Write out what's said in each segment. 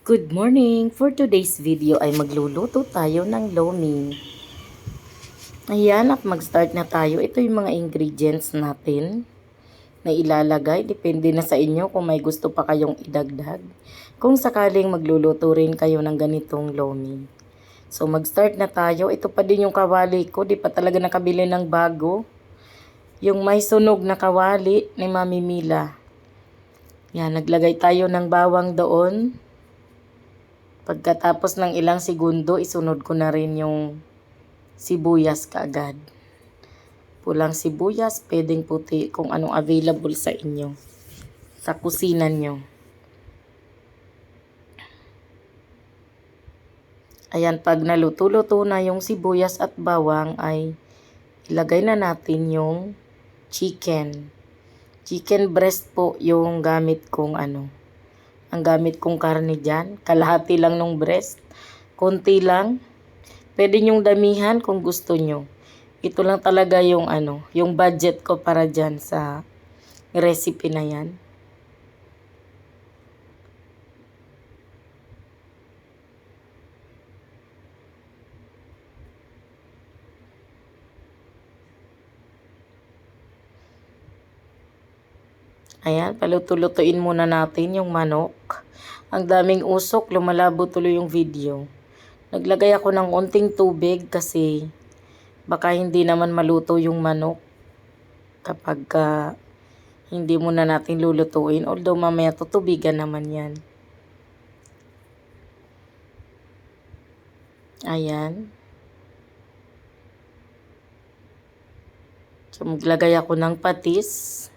Good morning! For today's video ay magluluto tayo ng lomi. Ayan, at mag-start na tayo. Ito yung mga ingredients natin na ilalagay. Depende na sa inyo kung may gusto pa kayong idagdag. Kung sakaling magluluto rin kayo ng ganitong lomi. So mag-start na tayo. Ito pa din yung kawali ko. Di pa talaga nakabili ng bago. Yung may sunog na kawali ni Mami Mila. Yan, naglagay tayo ng bawang doon. Pagkatapos ng ilang segundo, isunod ko na rin yung sibuyas kaagad. Pulang sibuyas, pwedeng puti, kung anong available sa inyo, sa kusina nyo. Ayan, pag naluto-luto na yung sibuyas at bawang, ay ilagay na natin yung chicken. Chicken breast po yung gamit kong ang gamit kong karne dyan. Kalahati lang nung breast. Konti lang. Pwede nyong damihan kung gusto nyo. Ito lang talaga yung yung budget ko para dyan sa recipe na yan. Ayan, paluto-lutuin muna natin yung manok. Ang daming usok, lumalabo tuloy yung video. Naglagay ako ng unting tubig kasi baka hindi naman maluto yung manok kapag hindi muna natin lulutuin. Although mamaya tutubigan naman yan. Ayan. So maglagay ako ng patis.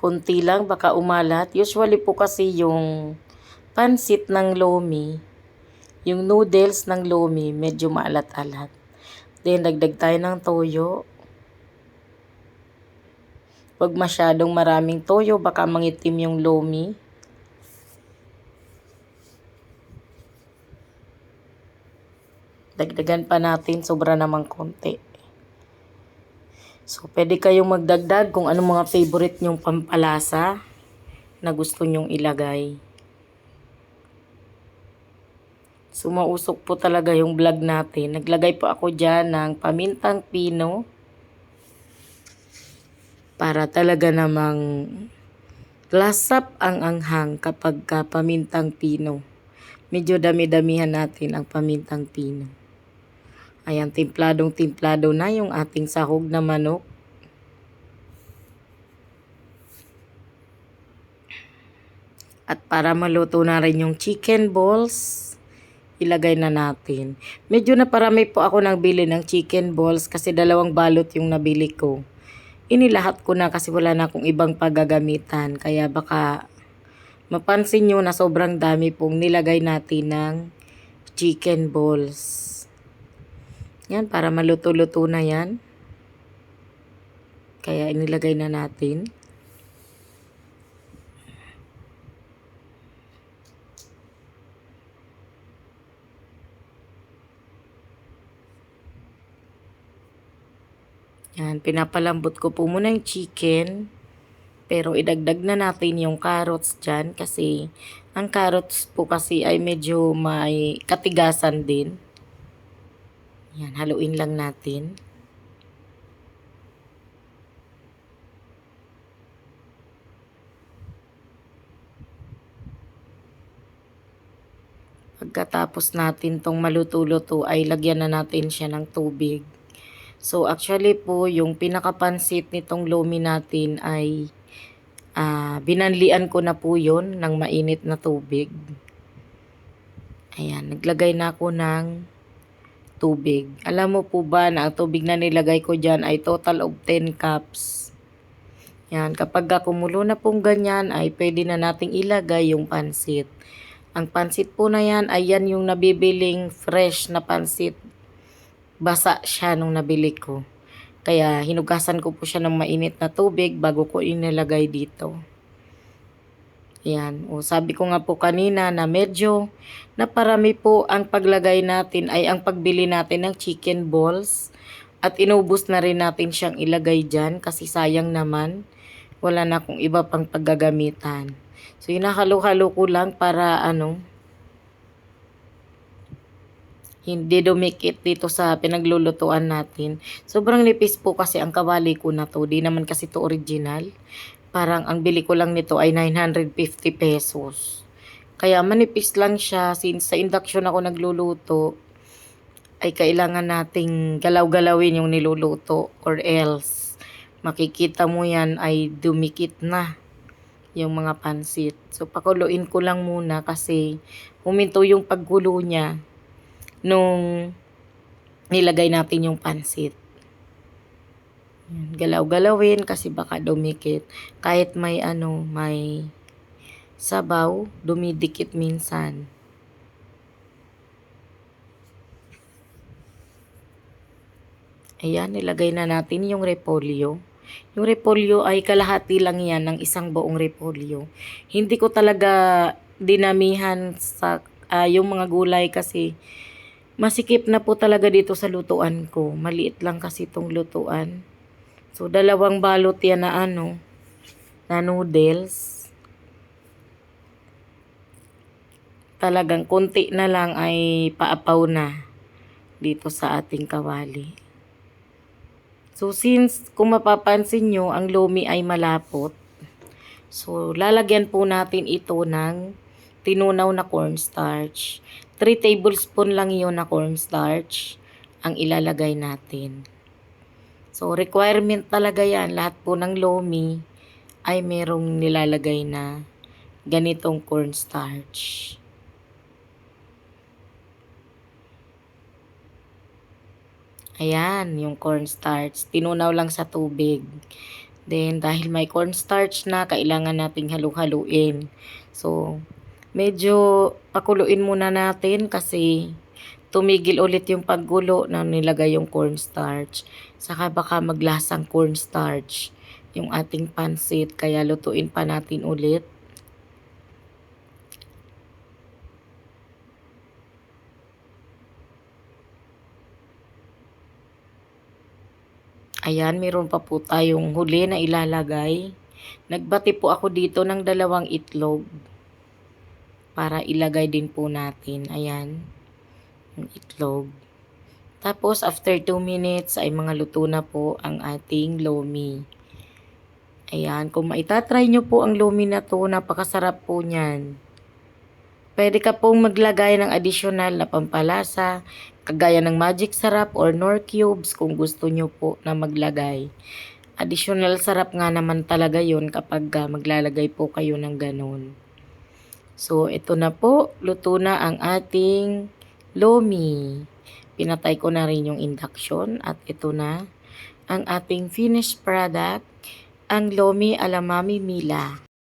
Kunti lang, baka umalat. Usually po kasi yung pansit ng lomi, yung noodles ng lomi, medyo maalat-alat. Then, dagdag tayo ng toyo. Huwag masyadong maraming toyo, baka mangitim yung lomi. Dagdagan pa natin, sobra namang konti. So, pwede kayong magdagdag kung anong mga favorite nyong pampalasa na gusto nyong ilagay. Sumausok po talaga yung vlog natin. Naglagay po ako dyan ng pamintang pino para talaga namang lasap ang anghang kapag pamintang pino. Medyo dami-damihan natin ang pamintang pino. Ayan, timpladong-timplado na yung ating sahog na manok. At para maluto na rin yung chicken balls, ilagay na natin. Medyo naparami po ako ng bili ng chicken balls kasi 2 balot yung nabili ko. Inilahat ko na kasi wala na akong ibang paggagamitan. Kaya baka mapansin nyo na sobrang dami pong nilagay natin ng chicken balls. Yan, para maluto-luto na yan. Kaya inilagay na natin. Yan, pinapalambot ko po muna yung chicken. Pero idagdag na natin yung carrots dyan kasi ang carrots po kasi ay medyo may katigasan din. Yan, haluin lang natin. Pagkatapos natin tong maluto-luto ay lagyan na natin siya ng tubig. So actually po yung pinakapansit nitong lomi natin ay binanlian ko na po yun ng mainit na tubig. Ayan, naglagay na ako ng tubig. Alam mo po ba na ang tubig na nilagay ko dyan ay total of 10 cups. Yan, kapag kumulo na pong ganyan ay pwede na nating ilagay yung pansit. Ang pansit po na yan ay yan yung nabibiling fresh na pansit. Basa siya nung nabili ko. Kaya hinugasan ko po siya ng mainit na tubig bago ko inilagay dito. Yan. O, sabi ko nga po kanina na medyo naparami po ang paglagay natin ay ang pagbili natin ng chicken balls. At inubos na rin natin siyang ilagay dyan kasi sayang naman. Wala na akong iba pang paggagamitan. So, hinahalo-halo ko lang para Hindi dumikit dito sa pinaglulutuan natin. Sobrang nipis po kasi ang kawali ko na to. Di naman kasi to original. Parang ang bili ko lang nito ay 950 pesos. Kaya manipis lang siya since sa induction ako nagluluto ay kailangan nating galaw-galawin yung niluluto or else makikita mo yan ay dumikit na yung mga pansit. So pakuluin ko lang muna kasi huminto yung paggulo niya nung nilagay natin yung pansit. Galaw-galawin kasi baka dumikit. Kahit may may sabaw, dumidikit minsan. Ayan, nilagay na natin yung repolyo. Yung repolyo ay kalahati lang yan ng isang buong repolyo. Hindi ko talaga dinamihan sa yung mga gulay kasi masikip na po talaga dito sa lutuan ko. Maliit lang kasi itong lutuan. So, dalawang balot yan na na noodles. Talagang konti na lang ay paapaw na dito sa ating kawali. So, since kung mapapansin nyo, ang lomi ay malapot. So, lalagyan po natin ito ng tinunaw na cornstarch. 3 tablespoon lang yun na cornstarch ang ilalagay natin. So, requirement talaga yan. Lahat po ng lomi ay merong nilalagay na ganitong cornstarch. Ayan, yung cornstarch. Tinunaw lang sa tubig. Then, dahil may cornstarch na, kailangan nating halu-haluin. So, medyo pakuluin muna natin kasi tumigil ulit yung paggulo na nilagay yung cornstarch. Saka baka maglasang cornstarch yung ating pansit. Kaya lutuin pa natin ulit. Ayan, meron pa po tayong huli na ilalagay. Nagbati po ako dito ng 2 itlog para ilagay din po natin. Ayan, yung itlog. Tapos, after 2 minutes ay mga luto na po ang ating lomi. Ayan, kung maitatry nyo po ang lomi na to, napakasarap po niyan. Pwede ka pong maglagay ng additional na pampalasa, kagaya ng magic sarap or nor cubes kung gusto nyo po na maglagay. Additional sarap nga naman talaga yun kapag maglalagay po kayo ng ganun. So, ito na po, luto na ang ating lomi. Pinatay ko na rin yung induction at ito na ang ating finished product, ang lomi ala Mami Mila.